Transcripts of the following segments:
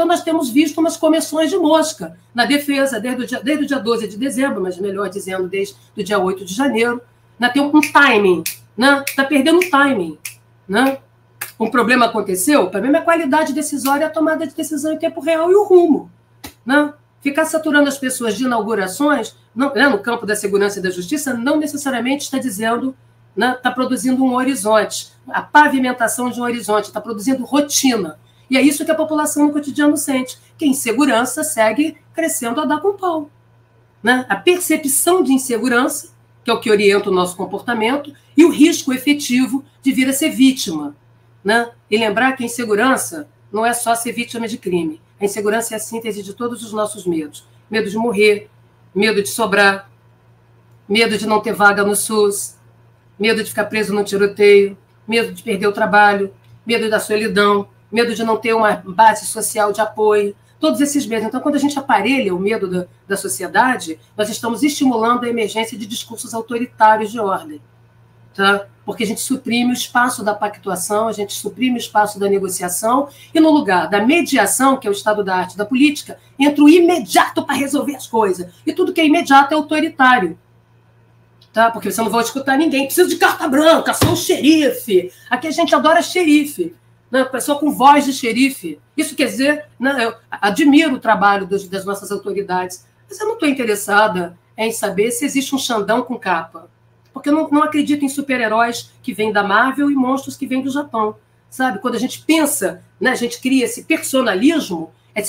Então, nós temos visto umas comissões de mosca na defesa, desde o dia 12 de dezembro, mas melhor dizendo, desde o dia 8 de janeiro. Né? Tem um timing, né? Está perdendo o timing. Né? Um problema aconteceu, o problema é a qualidade decisória, a tomada de decisão em tempo real e o rumo. Né? Ficar saturando as pessoas de inaugurações, não, né, no campo da segurança e da justiça, não necessariamente está dizendo, né, está produzindo um horizonte, a pavimentação de um horizonte, está produzindo rotina. E é isso que a população no cotidiano sente, que a insegurança segue crescendo a dar com pau. Né? A percepção de insegurança, que é o que orienta o nosso comportamento, e o risco efetivo de vir a ser vítima. Né? E lembrar que a insegurança não é só ser vítima de crime. A insegurança é a síntese de todos os nossos medos. Medo de morrer, medo de sobrar, medo de não ter vaga no SUS, medo de ficar preso no tiroteio, medo de perder o trabalho, medo da solidão, medo de não ter uma base social de apoio, todos esses medos. Então, quando a gente aparelha o medo da sociedade, nós estamos estimulando a emergência de discursos autoritários de ordem. Tá? Porque a gente suprime o espaço da pactuação, a gente suprime o espaço da negociação, e no lugar da mediação, que é o estado da arte da política, entra o imediato para resolver as coisas. E tudo que é imediato é autoritário. Tá? Porque você não vai escutar ninguém. Preciso de carta branca, sou um xerife. Aqui a gente adora xerife. Né? Pessoa com voz de xerife. Isso quer dizer, né, eu admiro o trabalho das nossas autoridades, mas eu não estou interessada em saber se existe um Xandão com capa. Porque eu não acredito em super-heróis que vêm da Marvel e monstros que vêm do Japão. Sabe? Quando a gente pensa, né, a gente cria esse personalismo, é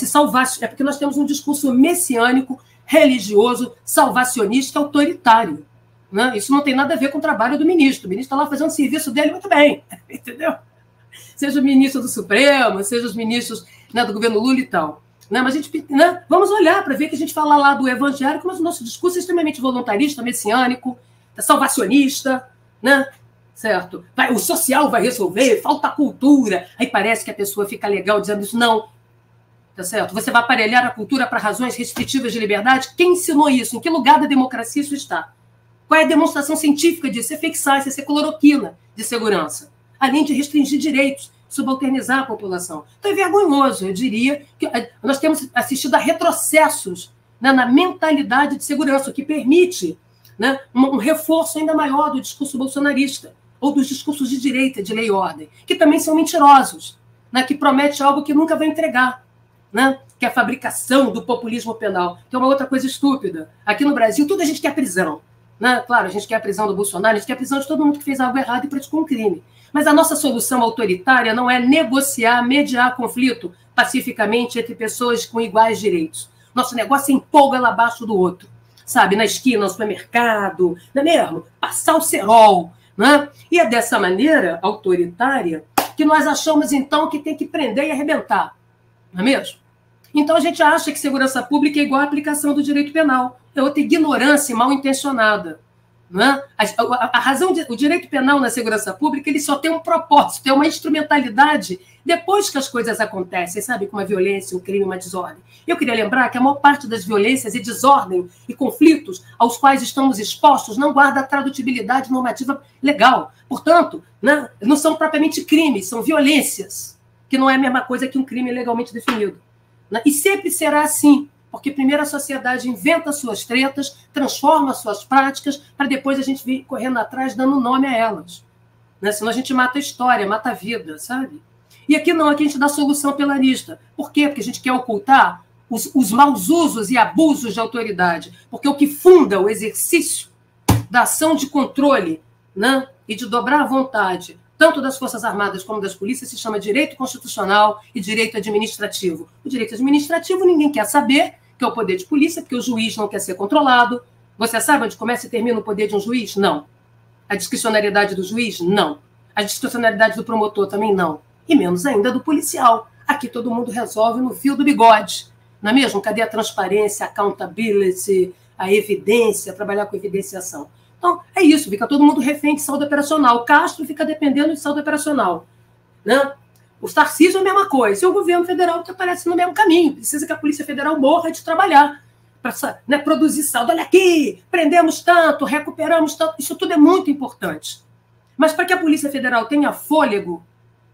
porque nós temos um discurso messiânico, religioso, salvacionista, autoritário. Né? Isso não tem nada a ver com o trabalho do ministro. O ministro está lá fazendo o serviço dele muito bem. Entendeu? Seja o ministro do Supremo, seja os ministros, né, do governo Lula e tal. Né? Mas a gente, né, vamos olhar para ver que a gente fala lá do evangélico, mas o nosso discurso é extremamente voluntarista, messiânico, salvacionista, né? Certo? O social vai resolver, falta cultura. Aí parece que a pessoa fica legal dizendo isso. Não. Tá certo? Você vai aparelhar a cultura para razões restritivas de liberdade? Quem ensinou isso? Em que lugar da democracia isso está? Qual é a demonstração científica disso? É fake science, é cloroquina de segurança. Além de restringir direitos, subalternizar a população. Então é vergonhoso, eu diria, que nós temos assistido a retrocessos, né, na mentalidade de segurança, o que permite, né, um reforço ainda maior do discurso bolsonarista, ou dos discursos de direita, de lei e ordem, que também são mentirosos, né, que promete algo que nunca vai entregar, né, que é a fabricação do populismo penal, que é uma outra coisa estúpida. Aqui no Brasil, tudo a gente quer prisão. Né? Claro, a gente quer a prisão do Bolsonaro, a gente quer a prisão de todo mundo que fez algo errado e praticou um crime. Mas a nossa solução autoritária não é negociar, mediar conflito pacificamente entre pessoas com iguais direitos. Nosso negócio é impor goela abaixo do outro. Sabe, na esquina, no supermercado, não é mesmo? Passar o cerol. Né? E é dessa maneira autoritária que nós achamos, então, que tem que prender e arrebentar. Não é mesmo? Então, a gente acha que segurança pública é igual à aplicação do direito penal. É outra ignorância mal intencionada. Né? A razão, o direito penal na segurança pública, ele só tem um propósito, é uma instrumentalidade depois que as coisas acontecem, sabe? Com uma violência, um crime, uma desordem. Eu queria lembrar que a maior parte das violências e desordem e conflitos aos quais estamos expostos não guarda tradutibilidade normativa legal. Portanto, né, não são propriamente crimes, são violências, que não é a mesma coisa que um crime legalmente definido. Né? E sempre será assim, porque primeiro a sociedade inventa suas tretas, transforma suas práticas, para depois a gente vir correndo atrás, dando nome a elas. Né? Senão a gente mata a história, mata a vida, sabe? E aqui não, aqui a gente dá solução pelanista. Por quê? Porque a gente quer ocultar os maus usos e abusos de autoridade. Porque o que funda o exercício da ação de controle, né, e de dobrar a vontade, tanto das Forças Armadas como das polícias, se chama direito constitucional e direito administrativo. O direito administrativo ninguém quer saber, que é o poder de polícia, porque o juiz não quer ser controlado. Você sabe onde começa e termina o poder de um juiz? Não. A discricionariedade do juiz? Não. A discricionariedade do promotor também não. E menos ainda do policial. Aqui todo mundo resolve no fio do bigode. Não é mesmo? Cadê a transparência, a accountability, a evidência, trabalhar com evidenciação? Então, é isso, fica todo mundo refém de saúde operacional. O Castro fica dependendo de saúde operacional. Né? O Tarcísio é a mesma coisa. E o governo federal que aparece no mesmo caminho. Precisa que a Polícia Federal morra de trabalhar. Para, né, produzir saldo. Olha aqui, prendemos tanto, recuperamos tanto. Isso tudo é muito importante. Mas para que a Polícia Federal tenha fôlego,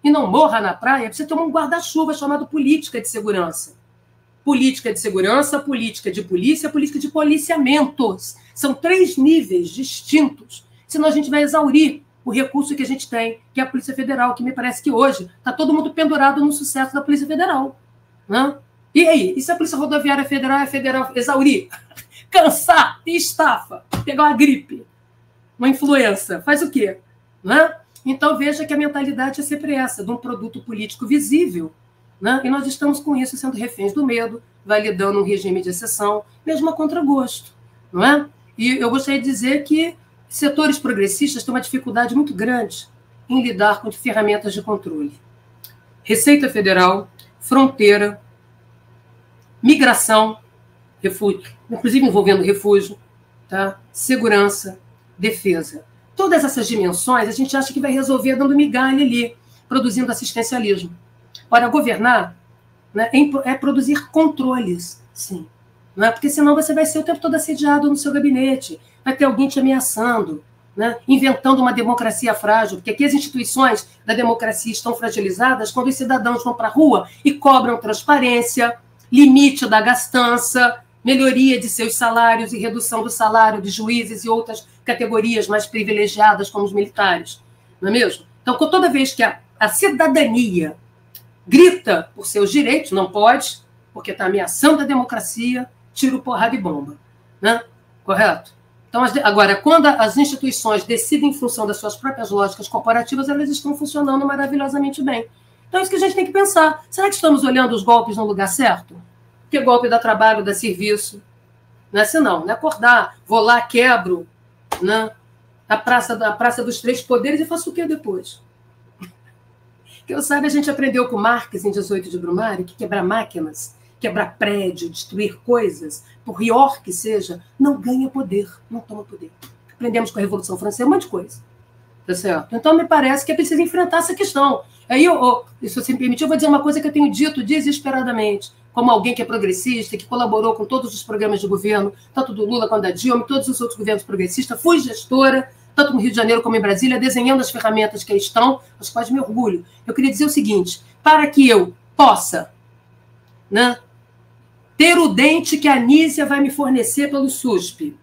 e não morra na praia, precisa ter um guarda-chuva chamado política de segurança. Política de segurança, política de polícia, política de policiamentos. São 3 níveis distintos. Senão a gente vai exaurir o recurso que a gente tem, que é a Polícia Federal, que me parece que hoje está todo mundo pendurado no sucesso da Polícia Federal. Né? E aí? E se a Polícia Rodoviária Federal é federal exaurir? Cansar e estafa, pegar uma gripe, uma influenza, faz o quê? Né? Então veja que a mentalidade é sempre essa, de um produto político visível, né? E nós estamos com isso sendo reféns do medo, validando um regime de exceção, mesmo a contragosto, não é? E eu gostaria de dizer que setores progressistas têm uma dificuldade muito grande em lidar com ferramentas de controle. Receita Federal, fronteira, migração, refúgio, inclusive envolvendo refúgio, tá? Segurança, defesa. Todas essas dimensões a gente acha que vai resolver dando migalha ali, produzindo assistencialismo. Ora, governar, né, é produzir controles, sim. Não é? Porque senão você vai ser o tempo todo assediado no seu gabinete, vai ter alguém te ameaçando, né, inventando uma democracia frágil, porque aqui as instituições da democracia estão fragilizadas quando os cidadãos vão para a rua e cobram transparência, limite da gastança, melhoria de seus salários e redução do salário de juízes e outras categorias mais privilegiadas, como os militares. Não é mesmo? Então, toda vez que a cidadania grita por seus direitos, não pode, porque está ameaçando a democracia, tiro, porrada e bomba. Né? Correto? Então, agora, quando as instituições decidem em função das suas próprias lógicas corporativas, elas estão funcionando maravilhosamente bem. Então, é isso que a gente tem que pensar. Será que estamos olhando os golpes no lugar certo? Que golpe dá trabalho, dá serviço? Não é assim, não. Não é acordar, vou lá, quebro, né? a Praça dos Três Poderes e faço o quê depois? Que eu saiba, a gente aprendeu com Marx, em 18 de Brumário, que quebrar máquinas, quebrar prédio, destruir coisas, por pior que seja, não ganha poder, não toma poder. Aprendemos com a Revolução Francesa um monte de coisa. Tá certo? Então, me parece que é preciso enfrentar essa questão. Aí, se você me permitir, eu vou dizer uma coisa que eu tenho dito desesperadamente, como alguém que é progressista, que colaborou com todos os programas de governo, tanto do Lula quanto da Dilma, todos os outros governos progressistas, fui gestora, tanto no Rio de Janeiro como em Brasília, desenhando as ferramentas que aí estão, as quais me orgulho. Eu queria dizer o seguinte, para que eu possa, né, ter o dente que a Anísia vai me fornecer pelo SUSP,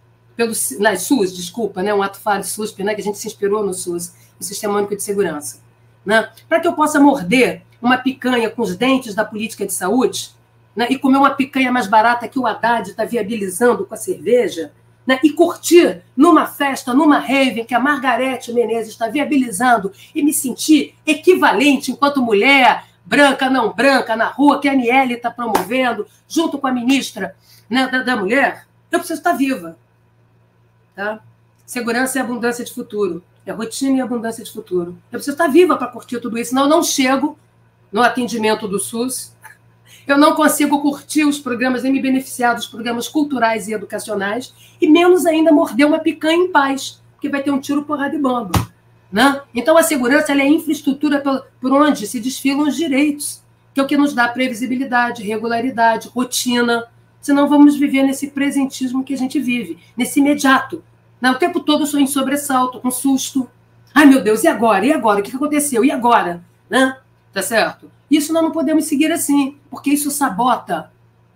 SUS, desculpa, né, um ato falho SUSP, né, que a gente se inspirou no SUS, o Sistema Único de Segurança, né, para que eu possa morder uma picanha com os dentes da política de saúde, né, e comer uma picanha mais barata que o Haddad está viabilizando com a cerveja, né, e curtir numa festa, numa rave que a Margarete Menezes está viabilizando e me sentir equivalente enquanto mulher, branca, não branca, na rua, que a Aniele está promovendo, junto com a ministra, né, da Mulher, eu preciso estar viva. Tá? Segurança e abundância de futuro. É rotina e abundância de futuro. Eu preciso estar viva para curtir tudo isso, senão eu não chego no atendimento do SUS, eu não consigo curtir os programas nem me beneficiar dos programas culturais e educacionais, e menos ainda morder uma picanha em paz, porque vai ter um tiro, porrada e bomba. Né? Então, a segurança ela é a infraestrutura por onde se desfilam os direitos, que é o que nos dá previsibilidade, regularidade, rotina. Senão vamos viver nesse presentismo que a gente vive, nesse imediato. Né? O tempo todo eu sou em sobressalto, com susto. Ai, meu Deus, e agora? E agora? O que aconteceu? E agora? Né? Tá certo? Isso nós não podemos seguir assim, porque isso sabota.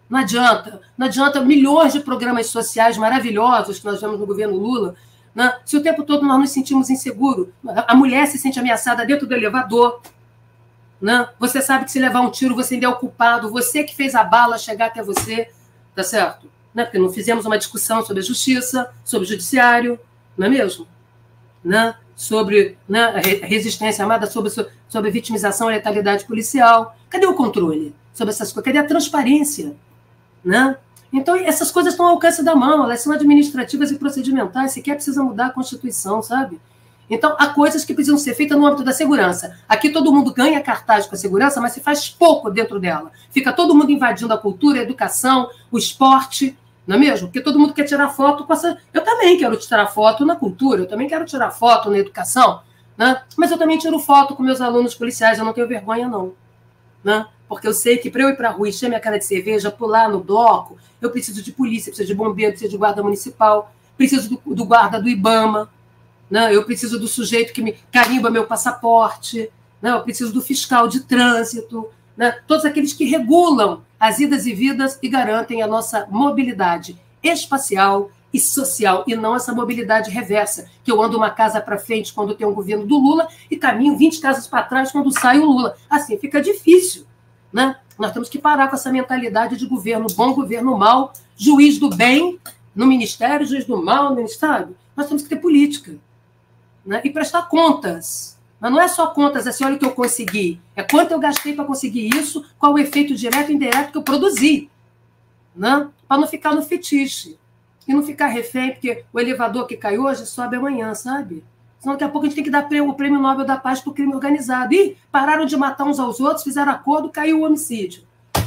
Não adianta. Não adianta milhões de programas sociais maravilhosos que nós vemos no governo Lula, né? Se o tempo todo nós nos sentimos inseguros. A mulher se sente ameaçada dentro do elevador. Né? Você sabe que se levar um tiro, você ainda é o culpado, você que fez a bala chegar até você, tá certo? Né? Porque não fizemos uma discussão sobre a justiça, sobre o judiciário, não é mesmo? Né? Sobre, né, a resistência armada, sobre a vitimização e letalidade policial. Cadê o controle sobre essas coisas? Cadê a transparência? Né? Então, essas coisas estão ao alcance da mão, elas são administrativas e procedimentais, sequer precisa mudar a Constituição, sabe? Então, há coisas que precisam ser feitas no âmbito da segurança. Aqui todo mundo ganha cartaz com a segurança, mas se faz pouco dentro dela. Fica todo mundo invadindo a cultura, a educação, o esporte, não é mesmo? Porque todo mundo quer tirar foto com essa... Eu também quero tirar foto na cultura, eu também quero tirar foto na educação, né? Mas eu também tiro foto com meus alunos policiais, eu não tenho vergonha, não. Né? Porque eu sei que para eu ir para a rua, encher minha cara de cerveja, pular no bloco, eu preciso de polícia, preciso de bombeiro, preciso de guarda municipal, preciso do guarda do IBAMA, né? Eu preciso do sujeito que me carimba meu passaporte, né? Eu preciso do fiscal de trânsito, né? Todos aqueles que regulam as idas e vindas e garantem a nossa mobilidade espacial e social, e não essa mobilidade reversa, que eu ando uma casa para frente quando tem um governo do Lula e caminho 20 casas para trás quando sai o Lula. Assim fica difícil, né? Nós temos que parar com essa mentalidade de governo bom, governo mau, juiz do bem no ministério, juiz do mal no ministério. Nós temos que ter política, né? E prestar contas. Mas não é só contas assim, olha o que eu consegui. É quanto eu gastei para conseguir isso, qual o efeito direto e indireto que eu produzi, né? Para não ficar no fetiche. E não ficar refém, porque o elevador que cai hoje sobe amanhã, sabe? Senão daqui a pouco a gente tem que dar o Prêmio Nobel da Paz para o crime organizado. Ih, pararam de matar uns aos outros, fizeram acordo, caiu o homicídio.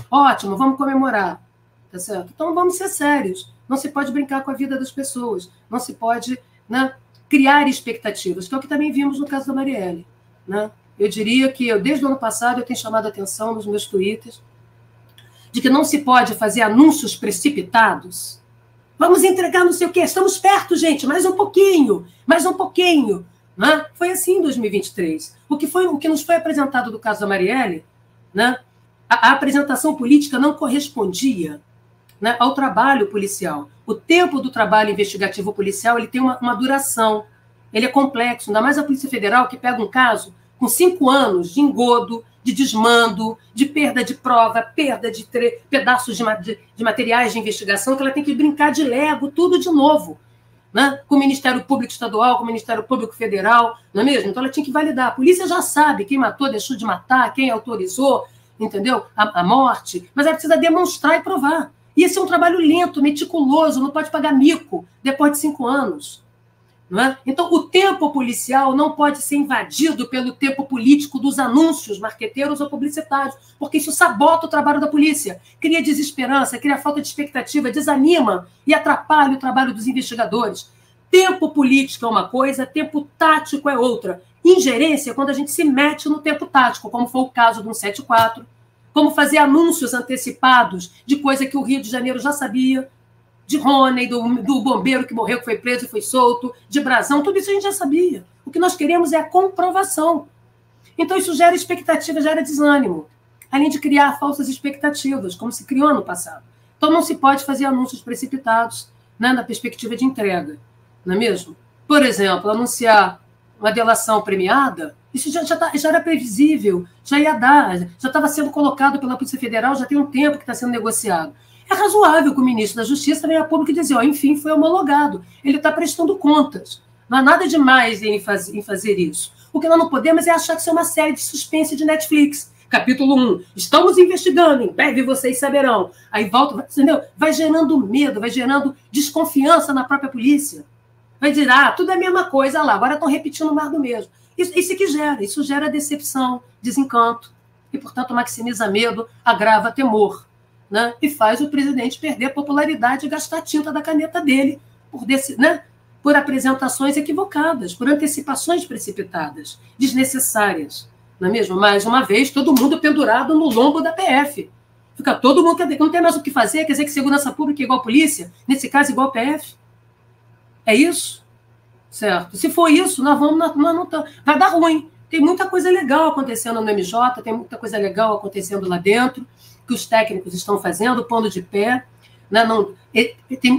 Ótimo, vamos comemorar. Tá certo? Então vamos ser sérios. Não se pode brincar com a vida das pessoas. Não se pode, né, criar expectativas, que é o que também vimos no caso da Marielle, né? Eu diria que, desde o ano passado, eu tenho chamado a atenção nos meus twitters de que não se pode fazer anúncios precipitados. Vamos entregar não sei o quê, estamos perto, gente, mais um pouquinho, né? Foi assim em 2023. O que nos foi apresentado do caso da Marielle, né? A apresentação política não correspondia, né, ao trabalho policial. O tempo do trabalho investigativo policial ele tem uma duração, ele é complexo, ainda mais a Polícia Federal, que pega um caso com 5 anos de engodo, de desmando, de perda de prova, perda de pedaços de materiais de investigação, que ela tem que brincar de Lego, tudo de novo, né? Com o Ministério Público Estadual, com o Ministério Público Federal, não é mesmo? Então ela tinha que validar. A polícia já sabe quem matou, deixou de matar, quem autorizou, entendeu? A morte, mas ela precisa demonstrar e provar. E esse é um trabalho lento, meticuloso, não pode pagar mico depois de 5 anos. Não é? Então, o tempo policial não pode ser invadido pelo tempo político dos anúncios marqueteiros ou publicitários, porque isso sabota o trabalho da polícia, cria desesperança, cria falta de expectativa, desanima e atrapalha o trabalho dos investigadores. Tempo político é uma coisa, tempo tático é outra. Ingerência é quando a gente se mete no tempo tático, como foi o caso do 174, como fazer anúncios antecipados de coisa que o Rio de Janeiro já sabia, de Rony, do bombeiro que morreu, que foi preso e foi solto, de Brasão, tudo isso a gente já sabia. O que nós queremos é a comprovação. Então isso gera expectativa, gera desânimo, além de criar falsas expectativas, como se criou no passado. Então não se pode fazer anúncios precipitados, né, na perspectiva de entrega, não é mesmo? Por exemplo, anunciar uma delação premiada, isso já era previsível, já ia dar, já estava sendo colocado pela Polícia Federal, já tem um tempo que está sendo negociado. É razoável que o ministro da Justiça venha a público e dizer, enfim, foi homologado, ele está prestando contas. Não há nada demais em fazer isso. O que nós não podemos é achar que isso é uma série de suspense de Netflix. Capítulo 1, estamos investigando, em breve vocês saberão. Aí volta, entendeu? Vai gerando medo, vai gerando desconfiança na própria polícia. Vai dizer, tudo é a mesma coisa, lá, agora estão repetindo mais do mesmo. Isso gera decepção, desencanto, e, portanto, maximiza medo, agrava temor, né? E faz o presidente perder a popularidade e gastar a tinta da caneta dele por apresentações equivocadas, por antecipações precipitadas, desnecessárias, não é mesmo? Mais uma vez, todo mundo pendurado no lombo da PF. Fica todo mundo, não tem mais o que fazer, quer dizer que segurança pública é igual polícia, nesse caso igual PF. É isso? Certo? Se for isso, nós não vai dar ruim. Tem muita coisa legal acontecendo no MJ, tem muita coisa legal acontecendo lá dentro, que os técnicos estão fazendo, pondo de pé. Né?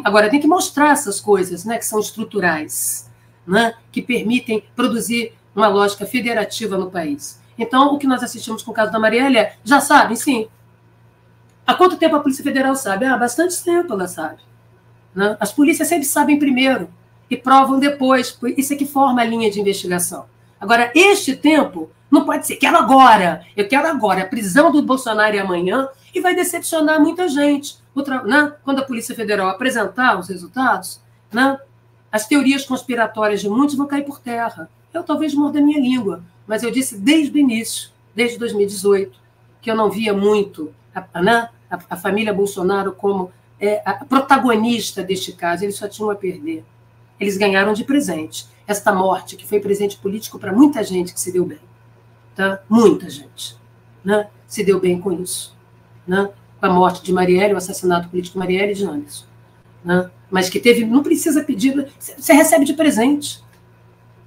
Agora, tem que mostrar essas coisas, né, que são estruturais, né, que permitem produzir uma lógica federativa no país. Então, o que nós assistimos com o caso da Marielle já sabem, sim. Há quanto tempo a Polícia Federal sabe? Há bastante tempo ela sabe. Né? As polícias sempre sabem primeiro e provam depois. Isso é que forma a linha de investigação. Agora, este tempo não pode ser, eu quero agora, a prisão do Bolsonaro é amanhã, e vai decepcionar muita gente. Né? Quando a Polícia Federal apresentar os resultados, né, as teorias conspiratórias de muitos vão cair por terra. Eu talvez morda a minha língua, mas eu disse desde o início, desde 2018, que eu não via muito a família Bolsonaro como a protagonista deste caso, eles só tinham a perder. Eles ganharam de presente esta morte, que foi presente político para muita gente que se deu bem. Tá? Muita gente, né, se deu bem com isso. Né? Com a morte de Marielle, o assassinato político de Marielle e de Anderson. Né? Mas que não precisa pedir, você recebe de presente.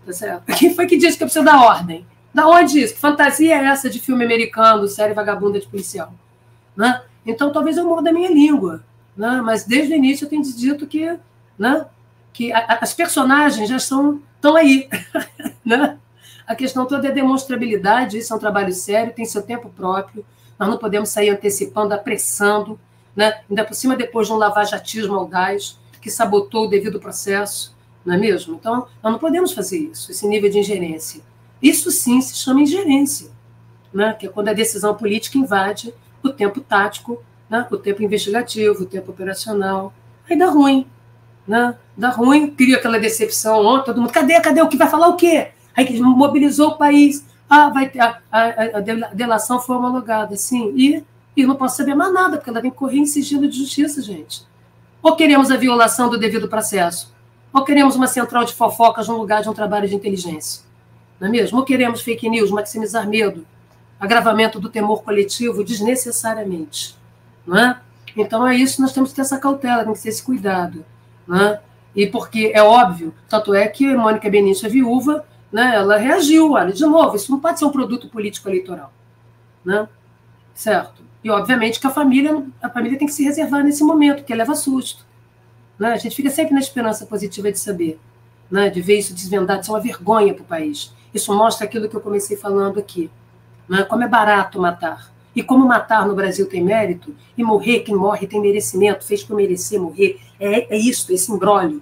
Tá certo? Quem foi que disse que eu preciso dar ordem? Da onde isso? Que fantasia é essa de filme americano, série vagabunda de policial? Né? Então, talvez eu morda a minha língua. Né? Mas, desde o início, eu tenho dito que, né, que as personagens já estão aí. Né? A questão toda é demonstrabilidade, isso é um trabalho sério, tem seu tempo próprio, nós não podemos sair antecipando, apressando, né? Ainda por cima, depois de um lavajatismo audaz, que sabotou o devido processo, não é mesmo? Então, nós não podemos fazer isso, esse nível de ingerência. Isso sim se chama ingerência, né? Que é quando a decisão política invade o tempo tático, né? O tempo investigativo, o tempo operacional. Aí dá ruim, né? Dá ruim, cria aquela decepção, ó, todo mundo, cadê o que vai falar o quê? Aí que mobilizou o país, vai ter a delação foi homologada, sim, e não posso saber mais nada, porque ela tem que correr em sigilo de justiça, gente. Ou queremos a violação do devido processo, ou queremos uma central de fofocas no lugar de um trabalho de inteligência, não é mesmo? Ou queremos fake news, maximizar medo, agravamento do temor coletivo desnecessariamente, não é? Então é isso, nós temos que ter essa cautela, tem que ter esse cuidado, não é? E porque é óbvio, tanto é que Mônica Benício é viúva, né, ela reagiu, olha, de novo, isso não pode ser um produto político-eleitoral, né? Certo? E, obviamente, que a família tem que se reservar nesse momento, porque leva susto. Né? A gente fica sempre na esperança positiva de saber, né, de ver isso desvendado, isso é uma vergonha para o país. Isso mostra aquilo que eu comecei falando aqui, né, como é barato matar. E como matar no Brasil tem mérito, e morrer, quem morre tem merecimento, fez por merecer morrer. É isso, esse imbróglio.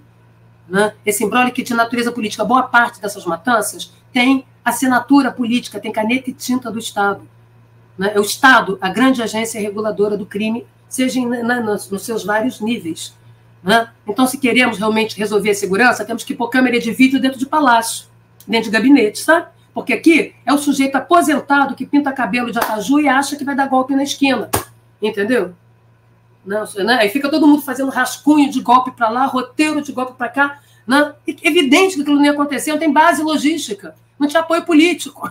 Né? Esse imbróglio que, de natureza política, boa parte dessas matanças tem assinatura política, tem caneta e tinta do Estado. Né? É o Estado, a grande agência reguladora do crime, seja nos seus vários níveis. Né? Então, se queremos realmente resolver a segurança, temos que pôr câmera de vídeo dentro de palácio, dentro de gabinete, sabe? Porque aqui é o sujeito aposentado que pinta cabelo de acaju e acha que vai dar golpe na esquina. Entendeu? Não, né? Aí fica todo mundo fazendo rascunho de golpe para lá, roteiro de golpe para cá. Né? Evidente que aquilo não ia acontecer, não tem base logística, não tinha apoio político,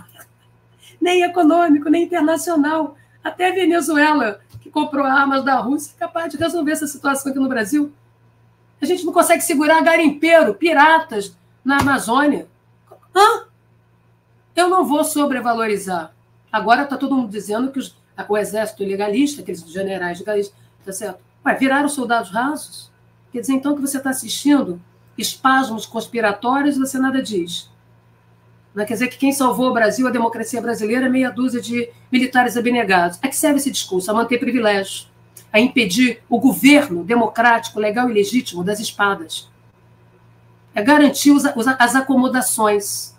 nem econômico, nem internacional. Até a Venezuela, que comprou armas da Rússia, é capaz de resolver essa situação aqui no Brasil. A gente não consegue segurar garimpeiro, piratas na Amazônia. Eu não vou sobrevalorizar. Agora está todo mundo dizendo que o exército legalista, aqueles generais legalistas, tá certo? Viraram soldados rasos. Quer dizer, então, que você está assistindo espasmos conspiratórios e você nada diz. Não quer dizer que quem salvou o Brasil, a democracia brasileira, é meia dúzia de militares abnegados. A que serve esse discurso? A manter privilégios, a impedir o governo democrático, legal e legítimo das espadas. É garantir as acomodações,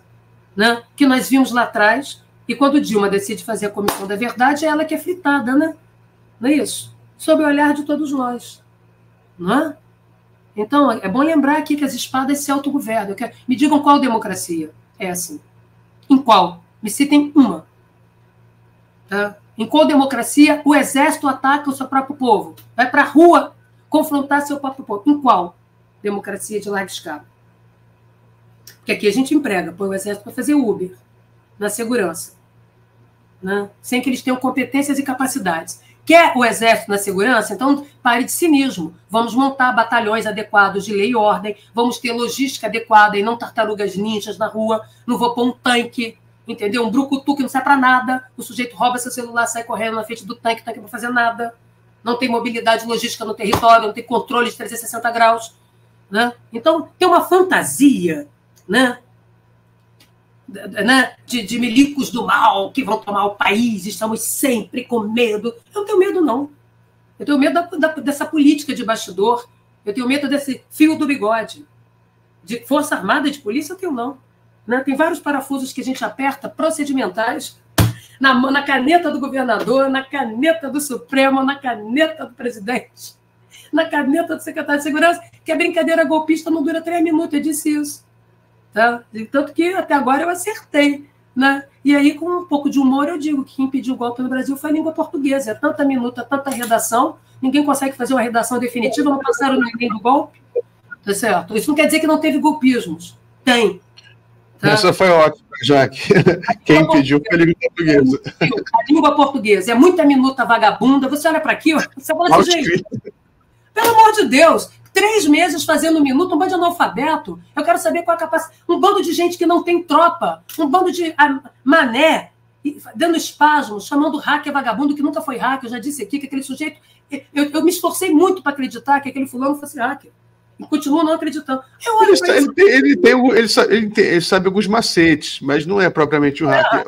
né, que nós vimos lá atrás, e quando Dilma decide fazer a Comissão da Verdade, é ela que é fritada, né? Não é isso? Sob o olhar de todos nós. Não é? Então, é bom lembrar aqui que as espadas se autogovernam. Me digam qual democracia é assim. Em qual? Me citem uma. Tá? Em qual democracia o exército ataca o seu próprio povo? Vai para a rua confrontar seu próprio povo. Em qual democracia de larga escala? Porque aqui a gente emprega, põe o exército para fazer Uber, na segurança. Né? Sem que eles tenham competências e capacidades. Quer o exército na segurança? Então, pare de cinismo. Vamos montar batalhões adequados de lei e ordem, vamos ter logística adequada e não tartarugas ninjas na rua, não vou pôr um tanque, entendeu? Um brucutu que não serve para nada, o sujeito rouba seu celular, sai correndo na frente do tanque, o tanque não vai fazer nada, não tem mobilidade logística no território, não tem controle de 360 graus. Né? Então, tem uma fantasia, né? De milicos do mal que vão tomar o país, estamos sempre com medo. Eu não tenho medo, não. Eu tenho medo dessa política de bastidor, eu tenho medo desse fio do bigode. De Força Armada, de polícia, eu tenho não. Né? Tem vários parafusos que a gente aperta, procedimentais, na caneta do governador, na caneta do Supremo, na caneta do presidente, na caneta do secretário de Segurança, que a brincadeira golpista não dura 3 minutos, eu disse isso. Tá? Tanto que até agora eu acertei. Né? E aí, com um pouco de humor, eu digo que quem pediu o golpe no Brasil foi a língua portuguesa. É tanta minuta, tanta redação, ninguém consegue fazer uma redação definitiva, não passaram no Enem do golpe. Tá certo? Isso não quer dizer que não teve golpismos. Tem. Tá? Essa foi ótima, Jaque. Quem pediu foi a língua portuguesa. A língua portuguesa. É muita minuta vagabunda. Você olha para aqui, você fala assim, gente, pelo amor de Deus, 3 meses fazendo um minuto, um bando de analfabeto. Eu quero saber qual é a capacidade. Um bando de gente que não tem tropa, um bando de mané, dando espasmos, chamando hacker vagabundo, que nunca foi hacker. Eu já disse aqui que aquele sujeito... Eu me esforcei muito para acreditar que aquele fulano fosse hacker. E continuo não acreditando. Ele sabe alguns macetes, mas não é propriamente o hacker.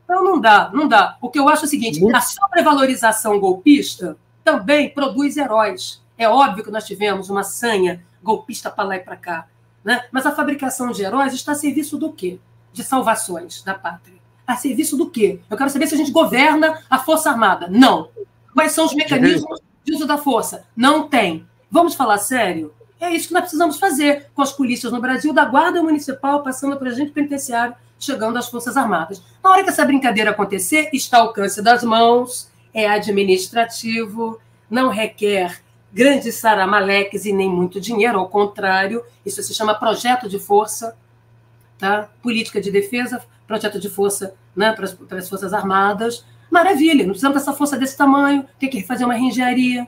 Então não dá. O que eu acho é o seguinte, a sobrevalorização golpista também produz heróis. É óbvio que nós tivemos uma sanha golpista para lá e para cá, né? Mas a fabricação de heróis está a serviço do quê? De salvações da pátria. A serviço do quê? Eu quero saber se a gente governa a Força Armada. Não. Quais são os mecanismos de uso da força? Não tem. Vamos falar sério? É isso que nós precisamos fazer com as polícias no Brasil, da Guarda Municipal, passando para o agente penitenciário, chegando às Forças Armadas. Na hora que essa brincadeira acontecer, está ao alcance das mãos, é administrativo, não requer grandes saramaleques e nem muito dinheiro, ao contrário, isso se chama projeto de força, tá? Política de defesa, projeto de força, né, para as Forças Armadas. Maravilha, não precisamos dessa força desse tamanho, tem que fazer uma reengenharia,